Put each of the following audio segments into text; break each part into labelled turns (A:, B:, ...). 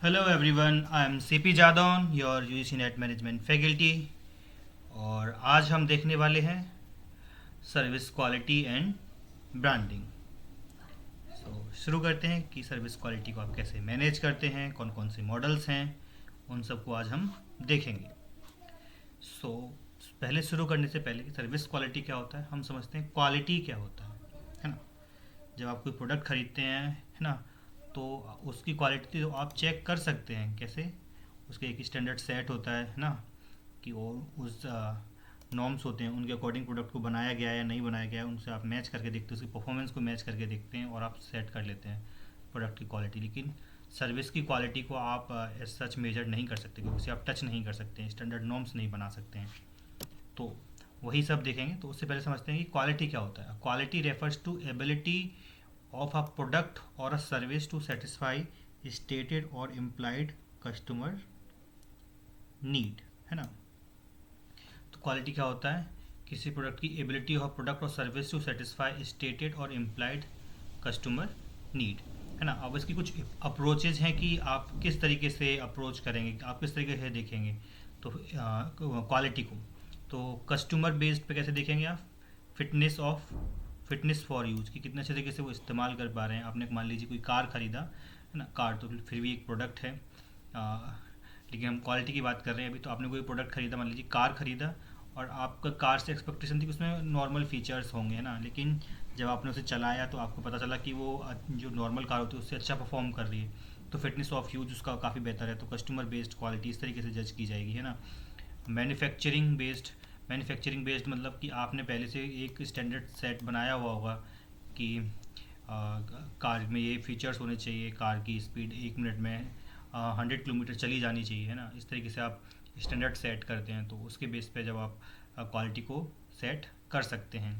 A: Hello everyone, I am CP Jadaun, your UGC net management faculty. और आज हम देखने वाले हैं सर्विस क्वालिटी एंड ब्रांडिंग। शुरू करते हैं कि सर्विस क्वालिटी को आप कैसे मैनेज करते हैं, कौन कौन से मॉडल्स हैं, उन सबको आज हम देखेंगे। सो पहले शुरू करने से पहले कि सर्विस क्वालिटी क्या होता है, हम समझते हैं क्वालिटी क्या होता है ना। जब आप कोई प्रोडक्ट खरीदते हैं, है ना, तो उसकी क्वालिटी तो आप चेक कर सकते हैं। कैसे? उसके एक स्टैंडर्ड सेट होता है ना, कि वो उस नॉर्म्स होते हैं, उनके अकॉर्डिंग प्रोडक्ट को बनाया गया है या नहीं बनाया गया है, उनसे आप मैच करके देखते हैं, उसकी परफॉर्मेंस को मैच करके देखते हैं और आप सेट कर लेते हैं प्रोडक्ट की क्वालिटी। लेकिन सर्विस की क्वालिटी को आप एज सच मेजर नहीं कर सकते, क्योंकि उसे आप टच नहीं कर सकते हैं, स्टैंडर्ड नॉर्म्स नहीं बना सकते हैं। तो वही सब देखेंगे। तो उससे पहले समझते हैं कि क्वालिटी क्या होता है। Quality refers to ability of a product or a service to satisfy stated or implied customer need, है ना। तो क्वालिटी क्या होता है? किसी प्रोडक्ट की एबिलिटी ऑफ प्रोडक्ट और सर्विस टू सेटिस्फाई स्टेटेड और इम्प्लाइड कस्टमर नीड, है ना। अब इसकी कुछ अप्रोचेज हैं कि आप किस तरीके से अप्रोच करेंगे, आप किस तरीके से देखेंगे तो क्वालिटी को। तो कस्टमर बेस्ड पे कैसे देखेंगे आप? फिटनेस फॉर यूज़, कि कितने अच्छे तरीके से वो इस्तेमाल कर पा रहे हैं। आपने मान लीजिए कोई कार ख़रीदा, है ना, कार तो फिर भी एक प्रोडक्ट है, लेकिन हम क्वालिटी की बात कर रहे हैं अभी। तो आपने कोई प्रोडक्ट ख़रीदा, मान लीजिए कार ख़रीदा, और आपका कार से एक्सपेक्टेशन थी कि उसमें नॉर्मल फीचर्स होंगे, है ना। लेकिन जब आपने उसे चलाया तो आपको पता चला कि वो जो नॉर्मल कार होती है उससे अच्छा परफॉर्म कर रही है, तो फिटनेस ऑफ यूज उसका काफ़ी बेहतर है। तो कस्टमर बेस्ड क्वालिटी इस तरीके से जज की जाएगी, है ना। मैन्युफैक्चरिंग बेस्ड मतलब कि आपने पहले से एक स्टैंडर्ड सेट बनाया हुआ होगा कि कार में ये फीचर्स होने चाहिए, कार की स्पीड 1 मिनट में 100 किलोमीटर चली जानी चाहिए, है ना। इस तरीके से आप स्टैंडर्ड सेट करते हैं, तो उसके बेस पे जब आप क्वालिटी को सेट कर सकते हैं,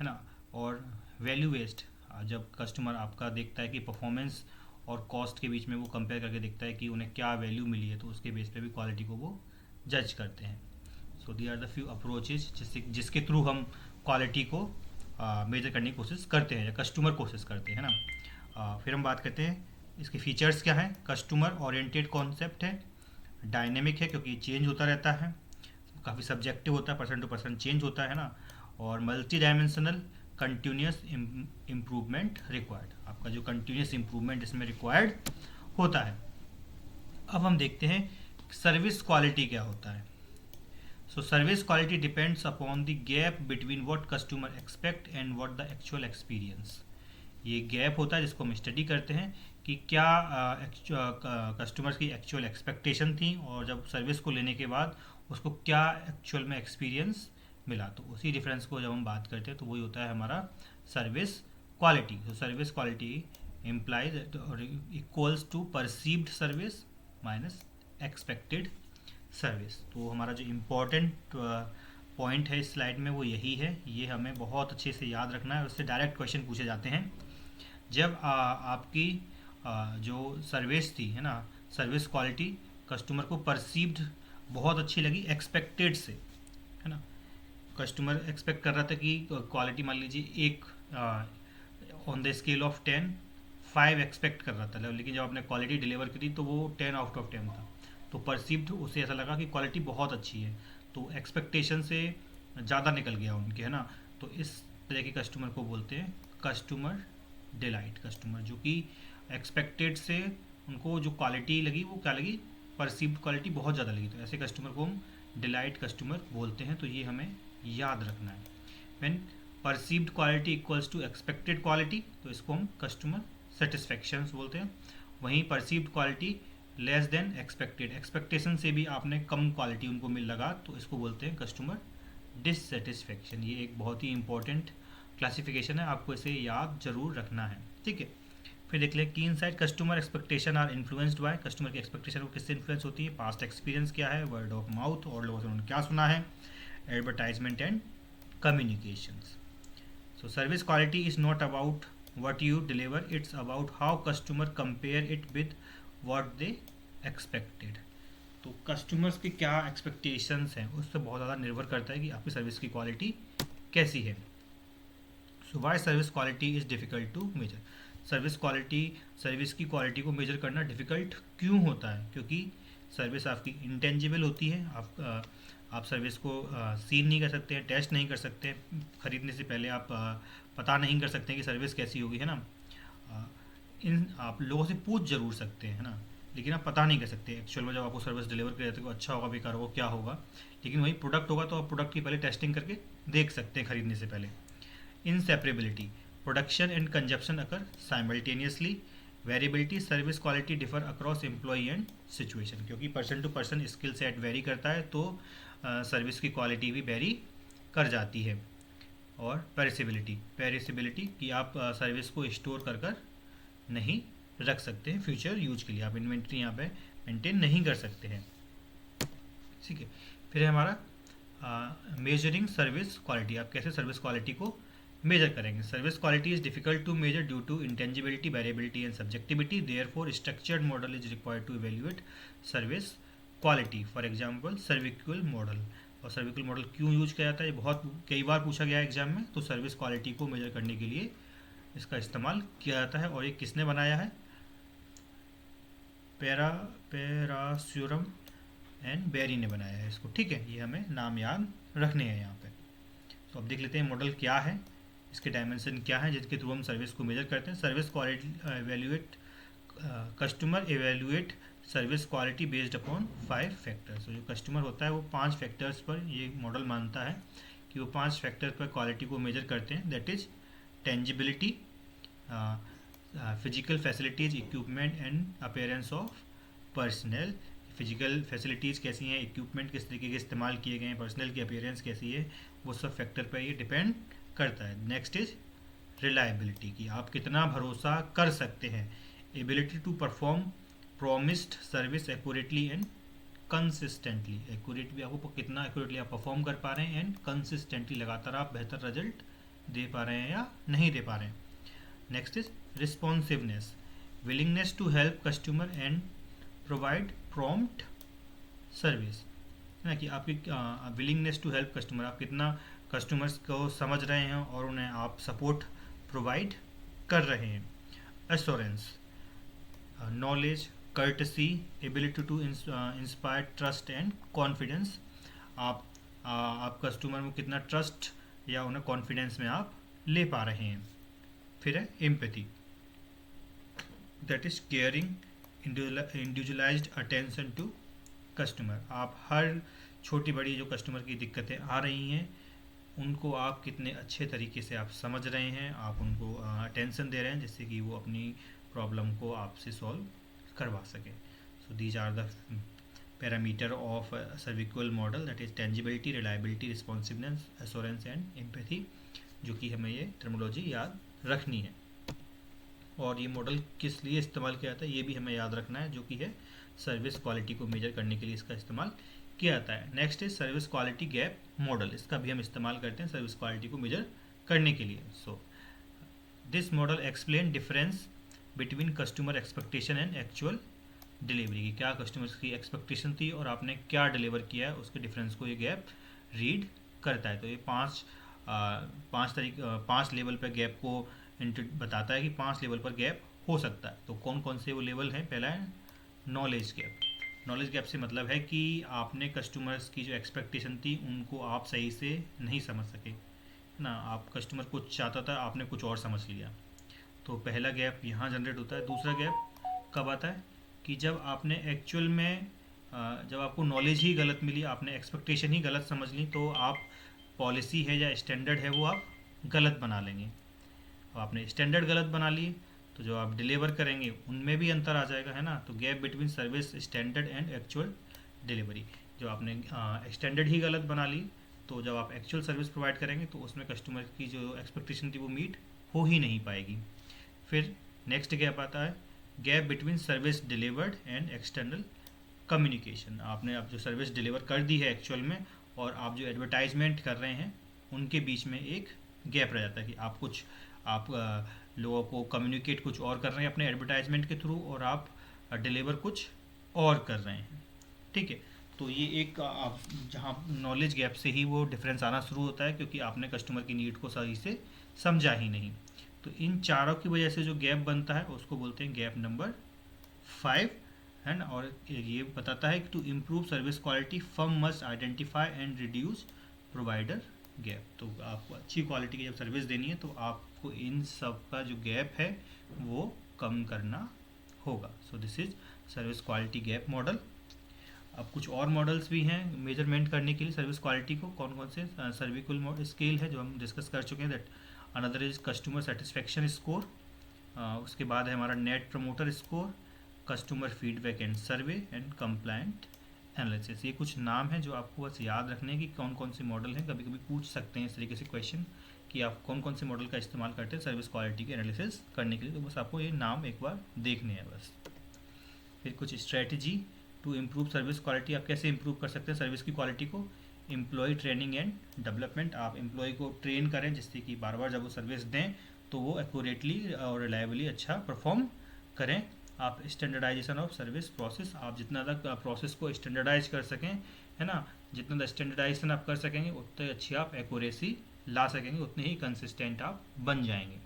A: है ना। और वैल्यू बेस्ड, जब कस्टमर आपका देखता है कि परफॉर्मेंस और कॉस्ट के बीच में वो कंपेयर करके देखता है कि उन्हें क्या वैल्यू मिली है, तो उसके बेस पे भी क्वालिटी को वो जज करते हैं। सो दी आर द फ्यू अप्रोचेज जिसके थ्रू हम क्वालिटी को मेजर करने की कोशिश करते हैं या कस्टमर कोशिश करते हैं, है ना। फिर हम बात करते हैं इसके फीचर्स क्या है। कस्टमर ओरिएंटेड कॉन्सेप्ट है, डायनेमिक है क्योंकि चेंज होता रहता है, काफ़ी सब्जेक्टिव होता है, पर्सन टू पर्सन चेंज होता है ना। और multi dimensional, continuous improvement required, आपका जो कंटिन्यूस इम्प्रूवमेंट इसमें रिक्वायर्ड होता है। अब हम देखते हैं सर्विस क्वालिटी क्या होता है। So service quality depends upon the gap between what customer expect and what the actual experience. ये गैप होता है जिसको हम स्टडी करते हैं कि क्या कस्टमर्स की एक्चुअल एक्सपेक्टेशन थी और जब सर्विस को लेने के बाद उसको क्या एक्चुअल में एक्सपीरियंस मिला। तो उसी डिफरेंस को जब हम बात करते हैं तो वही होता है हमारा सर्विस क्वालिटी। तो service quality implies equals to perceived service minus expected service. तो हमारा जो इम्पोर्टेंट पॉइंट है इस स्लाइड में वो यही है, ये हमें बहुत अच्छे से याद रखना है। उससे डायरेक्ट क्वेश्चन पूछे जाते हैं। जब आपकी जो सर्विस थी, है ना, सर्विस क्वालिटी कस्टमर को परसीव्ड बहुत अच्छी लगी एक्सपेक्टेड से, है ना। कस्टमर एक्सपेक्ट कर रहा था कि क्वालिटी मान लीजिए एक on the scale of 10 5 expect कर रहा था, लेकिन जब आपने क्वालिटी डिलीवर करी तो वो 10 आउट ऑफ 10 था। तो परसीव्ड उसे ऐसा लगा कि क्वालिटी बहुत अच्छी है, तो एक्सपेक्टेशन से ज़्यादा निकल गया उनके, है ना। तो इस तरह के कस्टमर को बोलते हैं कस्टमर डिलाइट कस्टमर, जो कि एक्सपेक्टेड से उनको जो क्वालिटी लगी वो क्या लगी, परसीव्ड क्वालिटी बहुत ज़्यादा लगी, तो ऐसे कस्टमर को हम डिलाइट कस्टमर बोलते हैं। तो ये हमें याद रखना है। When perceived quality equals to expected quality, तो इसको हम कस्टमर सेटिस्फेक्शन बोलते हैं। वहीं perceived quality less than expected, expectation से भी आपने कम क्वालिटी उनको मिल लगा, तो इसको बोलते हैं कस्टमर डिससेटिस्फेक्शन। ये एक बहुत ही इंपॉर्टेंट क्लासिफिकेशन है, आपको इसे याद जरूर रखना है, ठीक है। फिर देख लें की inside customer expectation are influenced by, customer की एक्सपेक्टेशन को किससे इन्फ्लुएंस होती है, पास्ट एक्सपीरियंस क्या है, वर्ड ऑफ माउथ और लोगों से उन्होंने क्या सुना है, advertisement and communications. So service quality is not about what you deliver, it's about how customer compare it with what they expected. तो कस्टमर्स की क्या एक्सपेक्टेशंस हैं उससे बहुत ज़्यादा निर्भर करता है कि आपकी सर्विस की क्वालिटी कैसी है। So why service quality is difficult to measure. Service की क्वालिटी को मेजर करना डिफ़िकल्ट क्यों होता है? क्योंकि सर्विस आपकी इंटेंजिबल होती है। आप सर्विस को सीन नहीं कर सकते हैं, टेस्ट नहीं कर सकते हैं। ख़रीदने से पहले आप पता नहीं कर सकते हैं कि सर्विस कैसी होगी, है ना। अ, इन आप लोगों से पूछ ज़रूर सकते हैं, है ना, लेकिन आप पता नहीं कर सकते एक्चुअल में जब आपको सर्विस डिलीवर कर जाते हो अच्छा होगा, बेकार होगा, क्या होगा। लेकिन वही प्रोडक्ट होगा तो आप प्रोडक्ट की पहले टेस्टिंग करके देख सकते हैं खरीदने से पहले। Inseparability. Production and consumption occur simultaneously. Variability. Service quality differ across employee and situation. क्योंकि person to person skill set vary करता है तो सर्विस की क्वालिटी भी वेरी कर जाती है। और पेरिसिबिलिटी कि आप सर्विस को स्टोर कर कर नहीं रख सकते हैं फ्यूचर यूज के लिए। आप इन्वेंट्री यहाँ पे मेंटेन नहीं कर सकते हैं, ठीक है। फिर है हमारा मेजरिंग सर्विस क्वालिटी। आप कैसे सर्विस क्वालिटी को मेजर करेंगे? Service quality is difficult to measure due to intangibility, variability and subjectivity. Therefore structured model is required to evaluate service quality. For example SERVQUAL model. और SERVQUAL model क्यों use किया जाता है? ये बहुत कई बार पूछा गया है एग्जाम में। तो सर्विस क्वालिटी को मेजर करने के लिए इसका इस्तेमाल किया जाता है। और ये किसने बनाया है? पेरास्यूरम एंड बेरी ने बनाया है इसको, ठीक है। ये हमें नाम याद रखने हैं यहाँ पे। तो अब देख लेते हैं मॉडल क्या है, इसके डायमेंशन क्या है जिसके थ्रू हम सर्विस को मेजर करते हैं। Service quality evaluate, customer evaluate service quality based upon 5 factors. तो जो कस्टमर होता है वो 5 फैक्टर्स पर ये मॉडल मानता है कि वो 5 फैक्टर पर क्वालिटी को मेजर करते हैं। That is tangibility, physical facilities, equipment and appearance of personal. Physical facilities कैसी हैं, इक्विपमेंट किस तरीके के इस्तेमाल किए गए हैं, पर्सनल की अपीयरेंस कैसी है, वो सब फैक्टर पर ये डिपेंड करता है। नेक्स्ट इज रिलायबिलिटी कि आप कितना भरोसा कर सकते हैं। Ability to perform promised service accurately and consistently. Accurate भी आपको कितना एक्यूरेटली आप परफॉर्म कर पा रहे हैं एंड कंसिस्टेंटली लगातार आप बेहतर रिजल्ट दे पा रहे हैं या नहीं दे पा रहे हैं। Next is responsiveness, willingness to help customer and provide prompt service, है ना, कि आपकी विलिंगनेस टू हेल्प कस्टमर, आप कितना कस्टमर्स को समझ रहे हैं और उन्हें आप सपोर्ट प्रोवाइड कर रहे हैं। Assurance, knowledge, courtesy, ability to inspire trust and confidence, आप कस्टमर में कितना ट्रस्ट या उन्हें कॉन्फिडेंस में आप ले पा रहे हैं। फिर है empathy, that is caring, individualized attention to customer. आप हर छोटी बड़ी जो कस्टमर की दिक्कतें आ रही हैं उनको आप कितने अच्छे तरीके से आप समझ रहे हैं, आप उनको अटेंशन दे रहे हैं जिससे कि वो अपनी प्रॉब्लम को आपसे सॉल्व करवा सकें। So these are the parameter of SERVQUAL model, that is tangibility, reliability, responsiveness, assurance and empathy, जो कि हमें ये टर्मिनोलॉजी याद रखनी है। और ये मॉडल किस लिए इस्तेमाल किया जाता है ये भी हमें याद रखना है, जो कि है सर्विस क्वालिटी को मेजर करने के लिए इसका इस्तेमाल किया जाता है। Next is service quality gap model, इसका भी हम इस्तेमाल करते हैं सर्विस क्वालिटी को मेजर करने के लिए। So this model explain difference between customer expectation and actual delivery, की क्या कस्टमर्स की एक्सपेक्टेशन थी और आपने क्या डिलीवर किया है, उसके डिफरेंस को ये गैप रीड करता है। तो ये पांच लेवल पर गैप को बताता है कि 5 लेवल पर गैप हो सकता है। तो कौन कौन से वो लेवल हैं? पहला है नॉलेज गैप। नॉलेज गैप से मतलब है कि आपने कस्टमर्स की जो एक्सपेक्टेशन थी उनको आप सही से नहीं समझ सके ना, आप कस्टमर कुछ चाहता था आपने कुछ और समझ लिया, तो पहला गैप यहाँ जनरेट होता है। दूसरा गैप कब आता है? कि जब आपने एक्चुअल में जब आपको नॉलेज ही गलत मिली, आपने एक्सपेक्टेशन ही गलत समझ ली, तो आप पॉलिसी है या स्टैंडर्ड है वो आप गलत बना लेंगे। आपने स्टैंडर्ड गलत बना लिए तो जो आप डिलीवर करेंगे उनमें भी अंतर आ जाएगा, है ना। तो gap between service standard and actual delivery, जो आपने स्टैंडर्ड ही गलत बना ली तो जब आप एक्चुअल सर्विस प्रोवाइड करेंगे तो उसमें कस्टमर की जो एक्सपेक्टेशन थी वो मीट हो ही नहीं पाएगी। फिर नेक्स्ट गैप आता है gap between service delivered and external communication. आपने अब जो सर्विस डिलीवर कर दी है एक्चुअल में और आप जो एडवर्टाइजमेंट कर रहे हैं उनके बीच में एक गैप रह जाता है कि आप लोगों को कम्युनिकेट कुछ और कर रहे हैं अपने एडवर्टाइजमेंट के थ्रू और आप डिलीवर कुछ और कर रहे हैं, ठीक है। तो ये एक आप जहाँ नॉलेज गैप से ही वो डिफरेंस आना शुरू होता है क्योंकि आपने कस्टमर की नीड को सही से समझा ही नहीं। तो इन चारों की वजह से जो गैप बनता है उसको बोलते हैं गैप नंबर 5, है ना। और ये बताता है कि to improve service quality firm must identify and reduce provider gap. तो आपको अच्छी क्वालिटी की जब सर्विस देनी है तो आपको इन सब का जो गैप है वो कम करना होगा। सो this is service quality gap model. अब कुछ और मॉडल्स भी हैं मेजरमेंट करने के लिए सर्विस क्वालिटी को। कौन कौन से सर्विकल स्केल है जो हम डिस्कस कर चुके हैं। That another is customer satisfaction score, उसके बाद है हमारा net promoter score, customer feedback and survey and compliant analysis. ये कुछ नाम हैं जो आपको बस याद रखने हैं कि कौन कौन से मॉडल हैं। कभी कभी पूछ सकते हैं इस तरीके से क्वेश्चन कि आप कौन कौन से मॉडल का इस्तेमाल करते हैं सर्विस क्वालिटी की एनालिसिस करने के लिए। तो बस आपको ये नाम एक बार देखने हैं बस। फिर कुछ strategy to improve service quality. आप कैसे इम्प्रूव कर सकते हैं सर्विस की क्वालिटी को। एम्प्लॉय ट्रेनिंग एंड डेवलपमेंट, आप एम्प्लॉय को ट्रेन करें जिससे कि बार बार जब वो सर्विस दें तो वो एक्यूरेटली और रिलायबली अच्छा परफॉर्म करें। आप स्टैंडर्डाइजेशन ऑफ सर्विस प्रोसेस, आप जितना तक प्रोसेस को स्टैंडर्डाइज कर सकें, है ना, जितना तक स्टैंडर्डाइजेशन आप कर सकेंगे उतनी अच्छी आप एक्यूरेसी ला सकेंगे, उतने ही कंसिस्टेंट आप बन जाएंगे,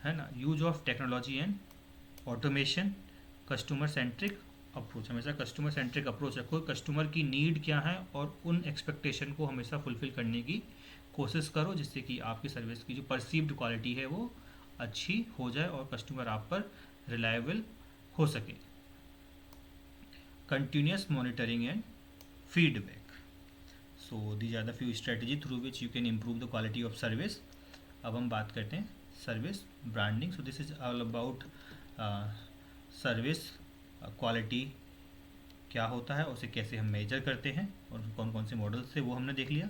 A: है ना। Use of technology and automation, customer centric approach, हमेशा कस्टमर सेंट्रिक अप्रोच रखो। कस्टमर की नीड क्या है और उन एक्सपेक्टेशन को हमेशा फुलफिल करने की कोशिश करो जिससे कि आपकी सर्विस की जो परसीव्ड क्वालिटी है वो अच्छी हो जाए और कस्टमर आप पर रिलायबल हो सके। Continuous monitoring and feedback, so these are the few strategy through which you can improve the quality of service. अब हम बात करते हैं service branding. So this is all about service quality क्या होता है, उसे कैसे हम मेजर करते हैं और कौन कौन से मॉडल्स से वो हमने देख लिया।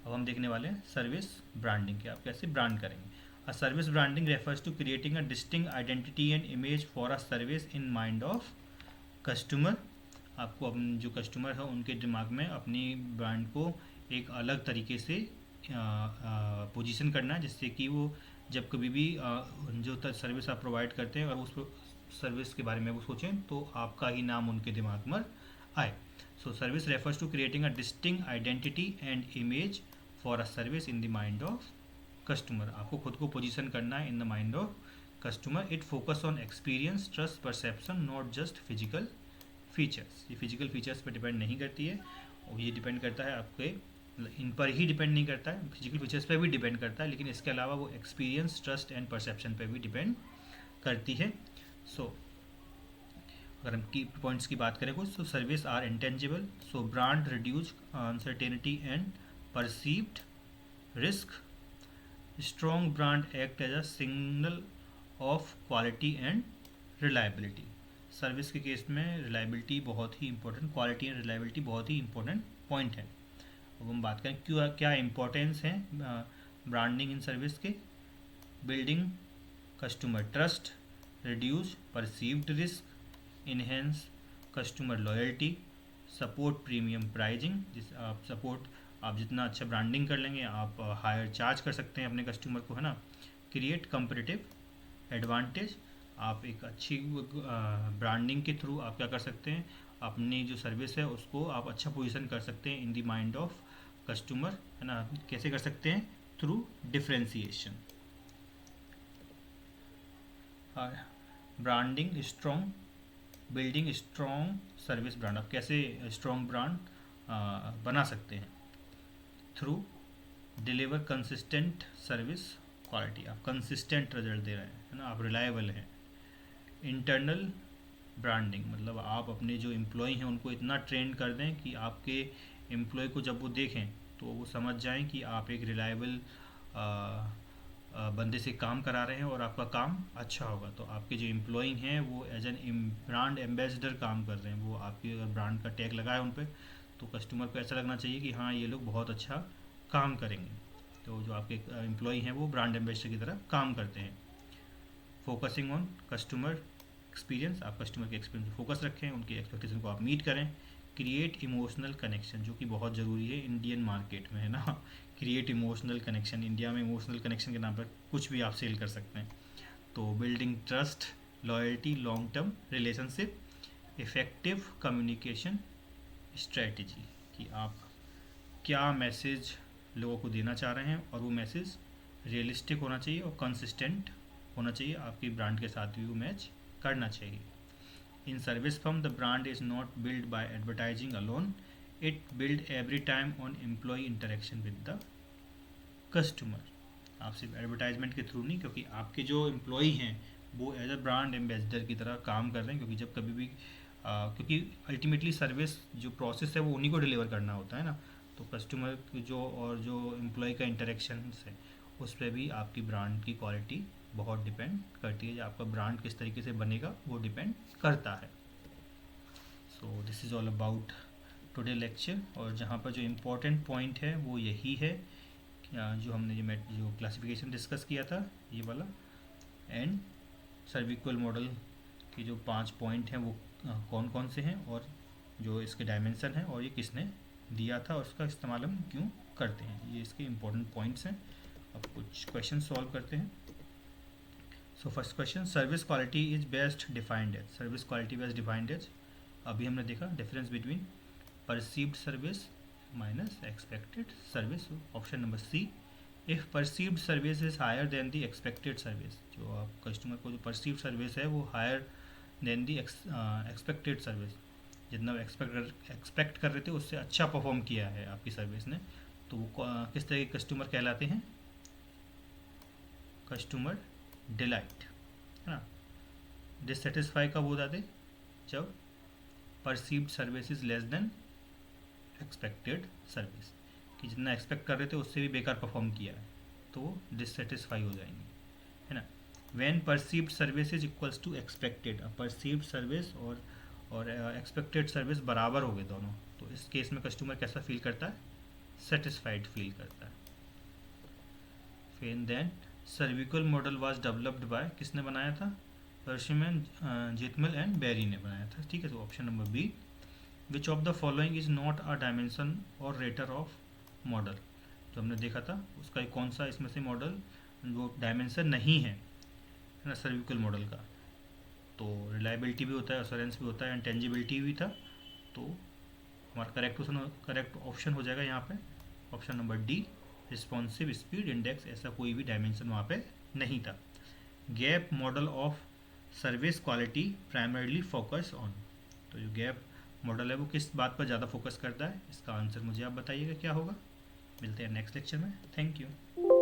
A: अब हम देखने वाले हैं सर्विस ब्रांडिंग कि आप कैसे ब्रांड करेंगे। A service branding refers to creating a distinct identity and image for a service in mind of customer. आपको अपने जो कस्टमर है उनके दिमाग में अपनी ब्रांड को एक अलग तरीके से पोजीशन करना है जिससे कि वो जब कभी भी जो सर्विस आप प्रोवाइड करते हैं और उस सर्विस के बारे में वो सोचें तो आपका ही नाम उनके दिमाग में आए। So service refers to creating a distinct identity and image for a service in the mind of customer. आपको खुद को पोजीशन करना है in the mind of customer. It focus on experience, trust, perception, not just physical features. ये physical features पर depend नहीं करती है और ये डिपेंड करता है आपके इन पर ही डिपेंड नहीं करता है, फिजिकल फीचर्स पर भी डिपेंड करता है, लेकिन इसके अलावा वो एक्सपीरियंस, ट्रस्ट एंड परसेप्शन पर भी डिपेंड करती है। सो अगर हम की पॉइंट्स की बात करें कुछ, so service are intangible, so brand reduce uncertainty and perceived risk. Strong brand act as a signal of quality and reliability. Service के केस में रिलायबिलिटी बहुत ही इंपॉर्टेंट, क्वालिटी एंड रिलायबिलिटी बहुत ही इंपॉर्टेंट पॉइंट है। अब हम बात करें क्यों क्या इंपॉर्टेंस है ब्रांडिंग इन सर्विस के। Building customer trust, reduce perceived risk, enhance customer loyalty, support premium pricing. जिस आप सपोर्ट आप जितना अच्छा ब्रांडिंग कर लेंगे आप हायर चार्ज कर सकते हैं अपने कस्टमर को, है ना। क्रिएट कंपटीटिव एडवांटेज, आप एक अच्छी ब्रांडिंग के थ्रू आप क्या कर सकते हैं अपनी जो सर्विस है उसको आप अच्छा पोजीशन कर सकते हैं इन द माइंड ऑफ कस्टमर, है ना। कैसे कर सकते हैं, through differentiation. Branding strong, building strong service brand, आप कैसे स्ट्रॉन्ग ब्रांड बना सकते हैं। Through deliver consistent service quality, आप कंसिस्टेंट रिजल्ट दे रहे हैं, है ना, आप रिलायबल हैं। इंटरनल ब्रांडिंग, मतलब आप अपने जो एम्प्लॉय हैं उनको इतना ट्रेन कर दें कि आपके एम्प्लॉय को जब वो देखें तो वो समझ जाएं कि आप एक रिलायबल बंदे से काम करा रहे हैं और आपका काम अच्छा होगा। तो आपके जो एम्प्लॉय हैं वो एज एन ब्रांड एम्बेसडर काम कर रहे हैं, वो आपकी अगर ब्रांड का टैग लगाए उन पर तो कस्टमर को ऐसा लगना चाहिए कि हाँ ये लोग बहुत अच्छा काम करेंगे। तो जो आपके एम्प्लॉय हैं वो ब्रांड एम्बेसडर की तरह काम करते हैं। फोकसिंग ऑन कस्टमर एक्सपीरियंस, आप कस्टमर के एक्सपीरियंस पर फोकस रखें, उनकी एक्सपेक्टेशन को आप मीट करें। क्रिएट इमोशनल कनेक्शन, जो कि बहुत ज़रूरी है इंडियन मार्केट में, है ना। क्रिएट इमोशनल कनेक्शन, इंडिया में इमोशनल कनेक्शन के नाम पर कुछ भी आप सेल कर सकते हैं। तो building trust, loyalty, long term relationship, effective communication strategy, कि आप क्या मैसेज लोगों को देना चाह रहे हैं और वो मैसेज रियलिस्टिक होना चाहिए और कंसिस्टेंट होना चाहिए, आपकी ब्रांड के साथ भी वो मैच करना चाहिए। In service firm the brand is not build by advertising alone, it build every time on employee interaction with the customer. आप सिर्फ एडवर्टाइजमेंट के थ्रू नहीं, क्योंकि आपके जो एम्प्लॉई हैं वो एज अ ब्रांड एम्बेसडर की तरह काम कर रहे हैं, क्योंकि जब कभी भी क्योंकि अल्टीमेटली सर्विस जो प्रोसेस है वो उन्हीं को डिलीवर करना होता है ना, तो कस्टमर जो और जो एम्प्लॉय का इंटरेक्शन है उस पर भी आपकी ब्रांड की क्वालिटी बहुत डिपेंड करती है। जो आपका ब्रांड किस तरीके से बनेगा वो डिपेंड करता है। So this is all about today lecture, और जहाँ पर जो इम्पोर्टेंट पॉइंट है वो यही है जो हमने जो क्लासिफिकेशन डिस्कस किया था ये वाला, एंड सर्विक्वल मॉडल के जो 5 पॉइंट हैं वो कौन कौन से हैं, और जो इसके डायमेंशन हैं, और ये किसने दिया था और उसका इस्तेमाल हम क्यों करते हैं, ये इसके इम्पोर्टेंट पॉइंट्स हैं। अब कुछ क्वेश्चन सॉल्व करते हैं। So first question, service quality is best defined as, service quality best defined as, अभी हमने देखा difference between perceived service minus expected service, option number C. If perceived service is higher than the expected service, जो आप customer को जो perceived service है वो higher than the expected service, जितना एक्सपेक्ट कर रहे थे उससे अच्छा परफॉर्म किया है आपकी सर्विस ने, तो वो किस तरह के कस्टमर कहलाते हैं, कस्टमर डिलाइट, है ना। डिससेटिस्फाई कब हो जाते, जब perceived service is less than expected service, कि जितना एक्सपेक्ट कर रहे थे उससे भी बेकार परफॉर्म किया है तो वो डिससेटिस्फाई हो जाएंगे, है ना। When perceived service is equals to expected, perceived service और एक्सपेक्टेड सर्विस बराबर हो गए दोनों, तो इस केस में कस्टमर कैसा फील करता है, सेटिस्फाइड फील करता है। फिर then SERVQUAL model was developed by, किसने बनाया था, पर्शिमैन, जितमल एंड बेरी ने बनाया था, ठीक है। तो option number B. Which of the following is not a dimension or RATER of model, जो हमने देखा था उसका एक कौन सा इसमें से मॉडल वो डायमेंशन नहीं है ना सर्विकल मॉडल का, तो रिलायबिलिटी भी होता है, अश्योरेंस भी होता है, एंड टेंजिबिलिटी भी था, तो हमारा करेक्ट ऑप्शन हो जाएगा यहाँ पे option number D, responsive speed index, ऐसा कोई भी डायमेंशन वहाँ पे नहीं था। Gap model of service quality primarily focus on, तो जो गैप मॉडल है वो किस बात पर ज़्यादा फोकस करता है, इसका आंसर मुझे आप बताइएगा क्या होगा। मिलते हैं नेक्स्ट लेक्चर में, थैंक यू।